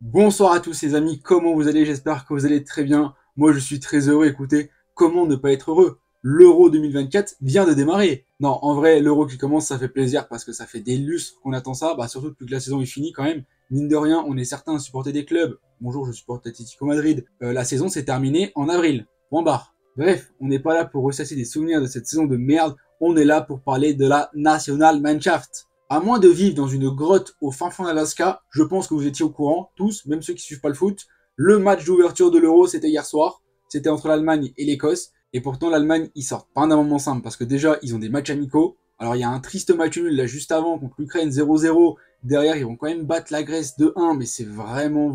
Bonsoir à tous les amis, comment vous allez? J'espère que vous allez très bien. Moi je suis très heureux, écoutez, comment ne pas être heureux? L'Euro 2024 vient de démarrer. Non, en vrai, l'Euro qui commence, ça fait plaisir parce que ça fait des lustres qu'on attend ça, surtout depuis que la saison est finie quand même. Mine de rien, on est certains à supporter des clubs. Bonjour, je supporte Atlético Madrid. La saison s'est terminée en avril. Point barre. Bref, on n'est pas là pour ressasser des souvenirs de cette saison de merde, on est là pour parler de la Nationalmannschaft. À moins de vivre dans une grotte au fin fond d'Alaska, je pense que vous étiez au courant, tous, même ceux qui suivent pas le foot. Le match d'ouverture de l'Euro, c'était hier soir. C'était entre l'Allemagne et l'Écosse. Et pourtant, l'Allemagne, ils sortent pas d'un moment simple parce que déjà, ils ont des matchs amicaux. Alors, il y a un triste match nul là juste avant contre l'Ukraine 0-0. Derrière, ils vont quand même battre la Grèce 2-1, mais c'est vraiment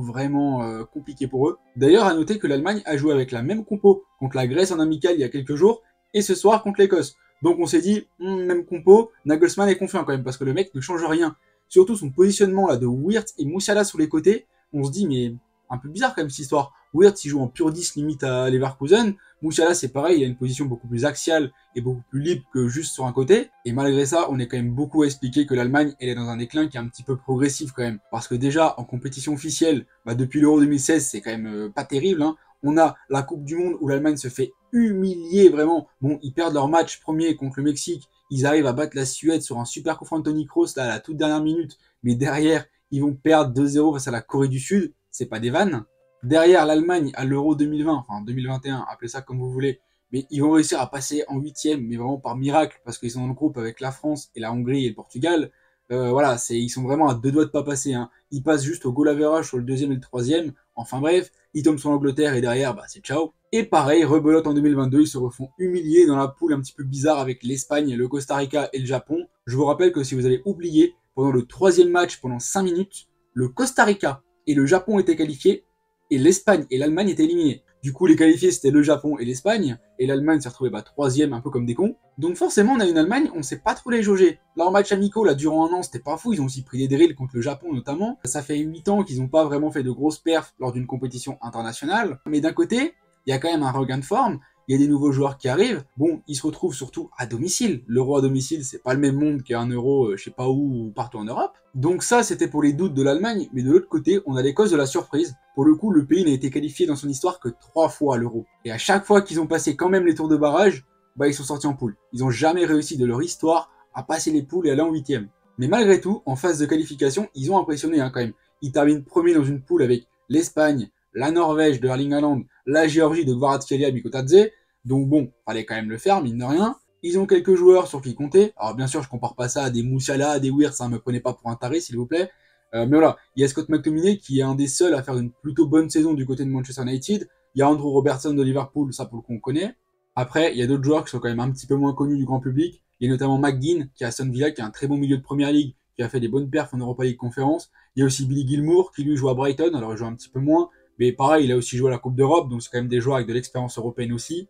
compliqué pour eux. D'ailleurs, à noter que l'Allemagne a joué avec la même compo contre la Grèce en amical il y a quelques jours et ce soir contre l'Écosse. Donc on s'est dit, même compo, Nagelsmann est confiant quand même, parce que le mec ne change rien. Surtout son positionnement là de Wirtz et Moussiala sur les côtés, on se dit, mais un peu bizarre quand même cette histoire. Wirtz il joue en pur 10 limite à Leverkusen, Moussiala c'est pareil, il a une position beaucoup plus axiale et beaucoup plus libre que juste sur un côté. Et malgré ça, on est quand même beaucoup à expliquer que l'Allemagne, elle est dans un déclin qui est un petit peu progressif quand même. Parce que déjà, en compétition officielle, depuis l'Euro 2016, c'est quand même pas terrible, hein. On a la Coupe du Monde où l'Allemagne se fait humilier vraiment. Bon, ils perdent leur match premier contre le Mexique. Ils arrivent à battre la Suède sur un super coup franc de Toni Kroos là, à la toute dernière minute. Mais derrière, ils vont perdre 2-0 face à la Corée du Sud. C'est pas des vannes. Derrière, l'Allemagne à l'Euro 2020, enfin 2021, appelez ça comme vous voulez. Mais ils vont réussir à passer en huitième, mais vraiment par miracle, parce qu'ils sont dans le groupe avec la France et la Hongrie et le Portugal. Voilà, ils sont vraiment à deux doigts de pas passer, hein. Ils passent juste au goal average sur le deuxième et le troisième. Enfin bref, ils tombent sur l'Angleterre et derrière, c'est ciao. Et pareil, rebelote en 2022, ils se refont humilier dans la poule un petit peu bizarre avec l'Espagne, le Costa Rica et le Japon. Je vous rappelle que si vous avez oublié, pendant le troisième match, pendant 5 minutes, le Costa Rica et le Japon étaient qualifiés et l'Espagne et l'Allemagne étaient éliminés. Du coup, les qualifiés, c'était le Japon et l'Espagne, et l'Allemagne s'est retrouvée troisième, un peu comme des cons. Donc forcément, on a une Allemagne, on sait pas trop les jauger. Leurs matchs amicaux, là, durant un an, c'était pas fou, ils ont aussi pris des drills contre le Japon, notamment. Ça fait 8 ans qu'ils n'ont pas vraiment fait de grosses perfs lors d'une compétition internationale. Mais d'un côté, il y a quand même un regain de forme, il y a des nouveaux joueurs qui arrivent. Bon, ils se retrouvent surtout à domicile. L'Euro à domicile, c'est pas le même monde qu'un Euro, je sais pas où, partout en Europe. Donc ça, c'était pour les doutes de l'Allemagne, mais de l'autre côté, on a les causes de la surprise. Pour le coup, le pays n'a été qualifié dans son histoire que 3 fois à l'Euro. Et à chaque fois qu'ils ont passé quand même les tours de barrage, ils sont sortis en poule. Ils ont jamais réussi de leur histoire à passer les poules et aller en huitième. Mais malgré tout, en phase de qualification, ils ont impressionné quand même. Ils terminent premier dans une poule avec l'Espagne, la Norvège de Erling Haaland, la Géorgie de Kvaratskhelia Mikotadze. Donc bon, fallait quand même le faire, mine de rien. Ils ont quelques joueurs sur qui compter. Alors bien sûr, je compare pas ça à des Moussiala, à des Wirtz, me prenez pas pour un taré, s'il vous plaît. Mais voilà, il y a Scott McTominay qui est un des seuls à faire une plutôt bonne saison du côté de Manchester United. Il y a Andrew Robertson de Liverpool, ça pour le coup on connaît. Après, il y a d'autres joueurs qui sont quand même un petit peu moins connus du grand public. Il y a notamment McGinn, qui est à Aston Villa, qui a un très bon milieu de première ligue, qui a fait des bonnes perfs en Europa League Conference. Il y a aussi Billy Gilmour, qui lui joue à Brighton, alors il joue un petit peu moins. Mais pareil, il a aussi joué à la Coupe d'Europe, donc c'est quand même des joueurs avec de l'expérience européenne aussi.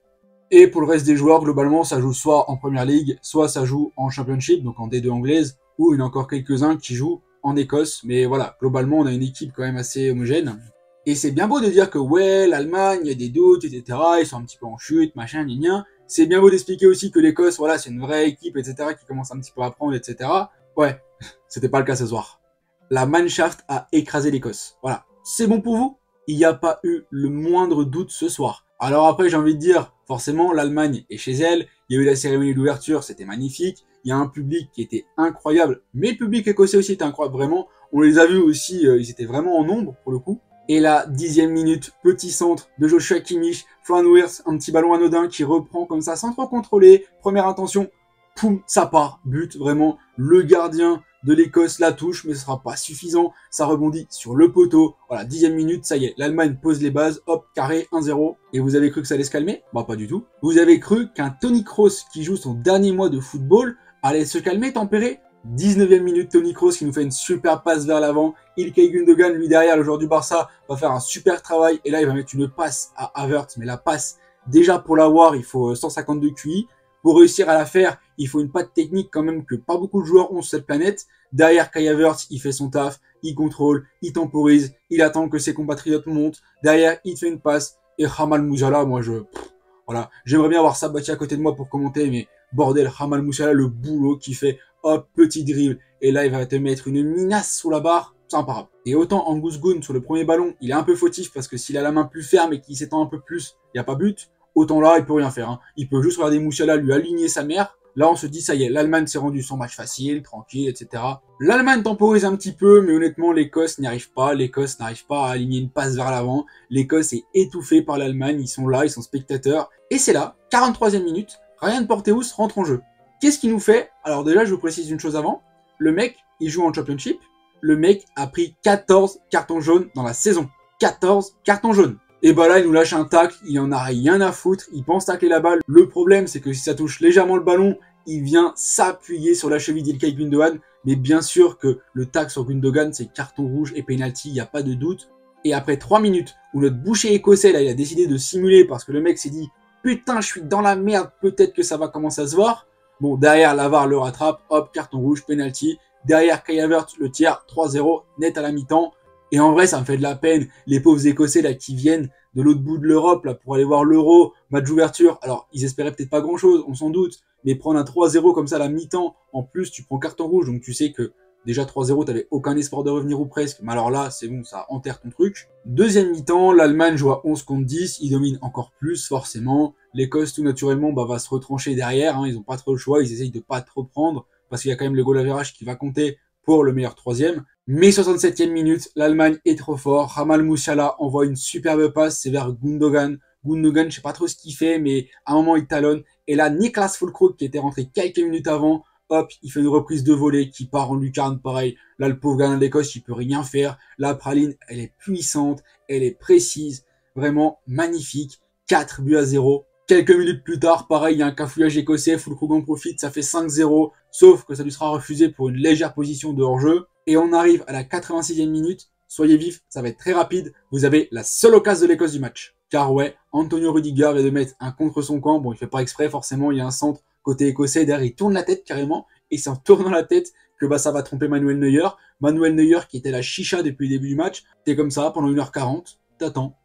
Et pour le reste des joueurs, globalement, ça joue soit en Première Ligue, soit ça joue en Championship, donc en D2 anglaise, ou il y en a encore quelques-uns qui jouent en Écosse. Mais voilà, globalement, on a une équipe quand même assez homogène. Et c'est bien beau de dire que ouais, l'Allemagne, il y a des doutes, etc. Ils sont un petit peu en chute, machin, gna. C'est bien beau d'expliquer aussi que l'Écosse, voilà, c'est une vraie équipe, etc. qui commence un petit peu à prendre, etc. Ouais, c'était pas le cas ce soir. La Mannschaft a écrasé l'Écosse. Voilà, c'est bon pour vous? Il n'y a pas eu le moindre doute ce soir. Alors après, j'ai envie de dire, forcément, l'Allemagne est chez elle. Il y a eu la cérémonie d'ouverture, c'était magnifique. Il y a un public qui était incroyable. Mais le public écossais aussi était incroyable, vraiment. On les a vus aussi, ils étaient vraiment en nombre, pour le coup. Et la 10e minute, petit centre de Joshua Kimmich, Fran Wirtz, un petit ballon anodin qui reprend comme ça sans trop contrôler. Première intention, poum, ça part. But, vraiment, le gardien de l'Écosse la touche, mais ce sera pas suffisant. Ça rebondit sur le poteau. Voilà, 10e minute, ça y est, l'Allemagne pose les bases, hop, carré, 1-0. Et vous avez cru que ça allait se calmer? Pas du tout. Vous avez cru qu'un Toni Kroos qui joue son dernier mois de football allait se calmer, tempérer? 19e minute, Toni Kroos qui nous fait une super passe vers l'avant. Ilkay Gundogan, lui derrière, le joueur du Barça, va faire un super travail. Et là, il va mettre une passe à Havertz. Mais la passe, déjà pour l'avoir, il faut 152 QI. Pour réussir à la faire, il faut une patte technique quand même que pas beaucoup de joueurs ont sur cette planète. Derrière, Kai Havertz, il fait son taf, il contrôle, il temporise, il attend que ses compatriotes montent. Derrière, il fait une passe. Et Jamal Musiala, voilà, j'aimerais bien avoir Sabati à côté de moi pour commenter, mais bordel, Jamal Musiala, le boulot qu'il fait, hop, petit dribble, et là, il va te mettre une minace sous la barre. c'est imparable. Et autant Angus Gunn sur le premier ballon, il est un peu fautif parce que s'il a la main plus ferme et qu'il s'étend un peu plus, il n'y a pas but. Autant là, il peut rien faire. Hein. Il peut juste regarder Musiala lui aligner sa mère. Là, on se dit, ça y est, l'Allemagne s'est rendue son match facile, tranquille, etc. L'Allemagne temporise un petit peu, mais honnêtement, l'Écosse n'y arrive pas. L'Écosse n'arrive pas à aligner une passe vers l'avant. L'Écosse est étouffée par l'Allemagne. Ils sont là, ils sont spectateurs. Et c'est là, 43e minute, Ryan Porteous rentre en jeu. Qu'est-ce qu'il nous fait? Alors déjà, je vous précise une chose avant. Le mec, il joue en Championship. Le mec a pris 14 cartons jaunes dans la saison. 14 cartons jaunes. Et bah là, il nous lâche un tacle, il en a rien à foutre, il pense tacler la balle. Le problème, c'est que si ça touche légèrement le ballon, il vient s'appuyer sur la cheville d'Ilkay Gundogan. Mais bien sûr que le tacle sur Gundogan, c'est carton rouge et penalty, il n'y a pas de doute. Et après 3 minutes, où notre boucher écossais, là, il a décidé de simuler parce que le mec s'est dit « Putain, je suis dans la merde, peut-être que ça va commencer à se voir ». Bon, derrière, la VAR le rattrape, hop, carton rouge, penalty. Derrière, Kai Havertz, le tiers, 3-0, net à la mi-temps. Et en vrai, ça me fait de la peine, les pauvres Écossais là qui viennent de l'autre bout de l'Europe là pour aller voir l'Euro, match d'ouverture. Alors, ils espéraient peut-être pas grand-chose, on s'en doute, mais prendre un 3-0 comme ça à la mi-temps, en plus tu prends carton rouge, donc tu sais que déjà 3-0, t'avais aucun espoir de revenir ou presque, mais alors là, c'est bon, ça enterre ton truc. Deuxième mi-temps, l'Allemagne joue à 11 contre 10, ils dominent encore plus forcément. L'Écosse tout naturellement va se retrancher derrière, hein, ils ont pas trop le choix, ils essayent de pas trop prendre, parce qu'il y a quand même le goal average qui va compter pour le meilleur troisième. Mais 67e minute, l'Allemagne est trop fort. Jamal Musiala envoie une superbe passe, c'est vers Gundogan. Gundogan, je sais pas trop ce qu'il fait, mais à un moment il talonne. Et là, Niklas Füllkrug, qui était rentré quelques minutes avant, hop, il fait une reprise de volée qui part en lucarne, pareil. Là, le pauvre gardien de l'Écosse, il peut rien faire. La praline, elle est puissante, elle est précise, vraiment magnifique. 4-0. Quelques minutes plus tard, pareil, il y a un cafouillage écossais, Füllkrug en profite, ça fait 5-0, sauf que ça lui sera refusé pour une légère position de hors-jeu. Et on arrive à la 86e minute, soyez vifs, ça va être très rapide, vous avez la seule occasion de l'Écosse du match. Car ouais, Antonio Rudiger vient de mettre un contre son camp, bon il fait pas exprès forcément, il y a un centre côté écossais, derrière il tourne la tête carrément, et c'est en tournant la tête que bah, ça va tromper Manuel Neuer. Manuel Neuer qui était la chicha depuis le début du match, t'es comme ça pendant 1h40, t'attends.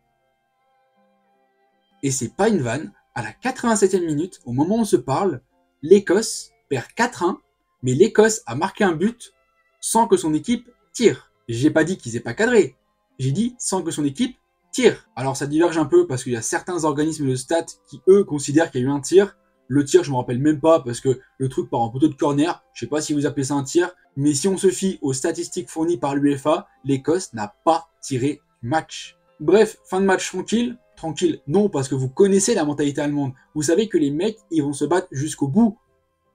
Et c'est pas une vanne, à la 87e minute, au moment où on se parle, l'Écosse perd 4-1, mais l'Écosse a marqué un but sans que son équipe tire. J'ai pas dit qu'ils aient pas cadré, j'ai dit sans que son équipe tire. Alors ça diverge un peu parce qu'il y a certains organismes de stats qui eux considèrent qu'il y a eu un tir. Le tir je me rappelle même pas parce que le truc part en poteau de corner, je sais pas si vous appelez ça un tir, mais si on se fie aux statistiques fournies par l'UEFA, l'Écosse n'a pas tiré du match. Bref, fin de match tranquille. Tranquille, non, parce que vous connaissez la mentalité allemande. Vous savez que les mecs, ils vont se battre jusqu'au bout.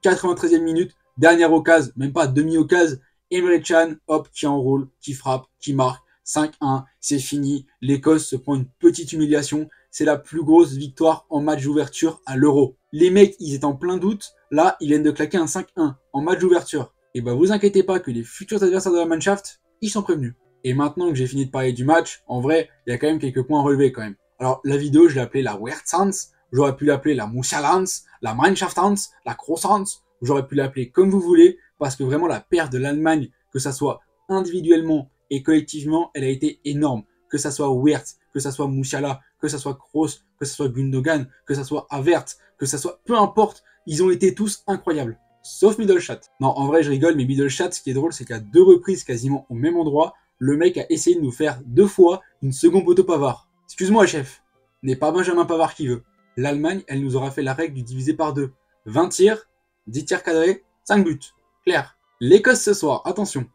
93e minute, dernière occasion, même pas demi-occasion, Emre Can, hop, qui enroule, qui frappe, qui marque, 5-1, c'est fini. L'Écosse se prend une petite humiliation. C'est la plus grosse victoire en match d'ouverture à l'Euro. Les mecs, ils étaient en plein doute. Là, ils viennent de claquer un 5-1 en match d'ouverture. Et bah, vous inquiétez pas que les futurs adversaires de la Mannschaft, ils sont prévenus. Et maintenant que j'ai fini de parler du match, en vrai, il y a quand même quelques points à relever quand même. Alors, la vidéo, je l'ai appelée la Wertsans, j'aurais pu l'appeler la Musialans, la Mannschaftans, la Croissants, j'aurais pu l'appeler comme vous voulez, parce que vraiment la perte de l'Allemagne, que ça soit individuellement et collectivement, elle a été énorme. Que ça soit Wirtz, que ça soit Musiala, que ça soit Kroos, que ça soit Gundogan, que ça soit Havertz, que ça soit... Peu importe, ils ont été tous incroyables. Sauf Middelstadt. Non, en vrai, je rigole, mais Middelstadt, ce qui est drôle, c'est qu'à 2 reprises quasiment au même endroit, le mec a essayé de nous faire 2 fois une seconde poteau Pavard. Excuse-moi, chef, n'est pas Benjamin Pavard qui veut. L'Allemagne, elle nous aura fait la règle du divisé par 2. 20 tirs, 10 tirs cadrés, 5 buts. Clair. L'Écosse ce soir, attention.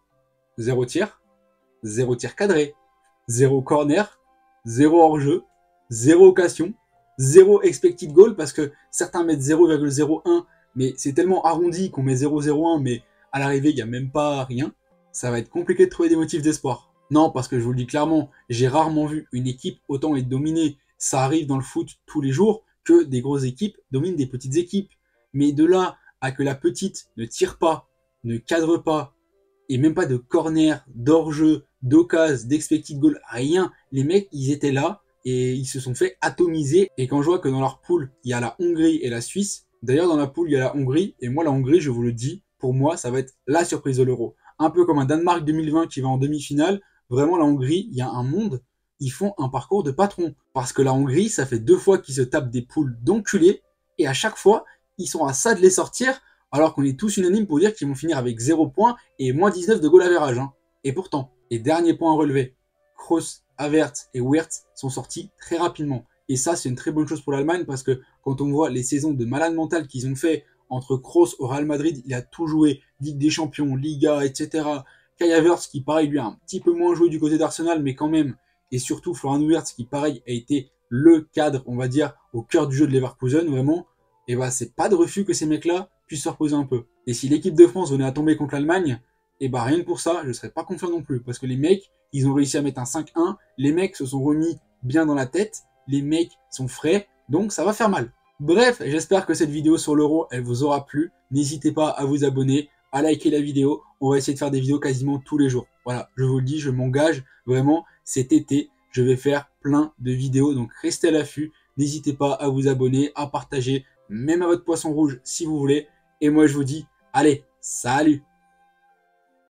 0 tir, 0 tir cadré, 0 corner, 0 hors-jeu, 0 occasion, 0 expected goal parce que certains mettent 0,01, mais c'est tellement arrondi qu'on met 0,01, mais à l'arrivée, il n'y a même pas rien. Ça va être compliqué de trouver des motifs d'espoir. Non, parce que je vous le dis clairement, j'ai rarement vu une équipe autant être dominée. Ça arrive dans le foot tous les jours que des grosses équipes dominent des petites équipes. Mais de là à que la petite ne tire pas, ne cadre pas, et même pas de corner, d'hors-jeu, d'occasion, d'expected goal, rien. Les mecs, ils étaient là et ils se sont fait atomiser. Et quand je vois que dans leur poule, il y a la Hongrie et la Suisse, d'ailleurs dans la poule, il y a la Hongrie, et moi la Hongrie, je vous le dis, pour moi, ça va être la surprise de l'Euro. Un peu comme un Danemark 2020 qui va en demi-finale. Vraiment, la Hongrie, il y a un monde, ils font un parcours de patron. Parce que la Hongrie, ça fait 2 fois qu'ils se tapent des poules d'enculés, et à chaque fois, ils sont à ça de les sortir, alors qu'on est tous unanimes pour dire qu'ils vont finir avec 0 points et moins 19 de goal average. Hein. Et pourtant. Et dernier point à relever, Kroos, Havertz et Wirtz sont sortis très rapidement. Et ça, c'est une très bonne chose pour l'Allemagne parce que quand on voit les saisons de malade mental qu'ils ont fait entre Kroos au Real Madrid, il a tout joué, Ligue des Champions, Liga, etc. Kai Havertz qui, pareil, lui a un petit peu moins joué du côté d'Arsenal, mais quand même. Et surtout, Florian Wirtz qui, pareil, a été le cadre, on va dire, au cœur du jeu de Leverkusen, vraiment. Et bah, c'est pas de refus que ces mecs-là puissent se reposer un peu. Et si l'équipe de France venait à tomber contre l'Allemagne, et bah rien que pour ça, je serais pas confiant non plus. Parce que les mecs, ils ont réussi à mettre un 5-1, les mecs se sont remis bien dans la tête, les mecs sont frais, donc ça va faire mal. Bref, j'espère que cette vidéo sur l'Euro, elle vous aura plu. N'hésitez pas à vous abonner, à liker la vidéo. On va essayer de faire des vidéos quasiment tous les jours. Voilà, je vous le dis, je m'engage vraiment cet été. Je vais faire plein de vidéos, donc restez à l'affût. N'hésitez pas à vous abonner, à partager, même à votre poisson rouge si vous voulez. Et moi, je vous dis, allez, salut!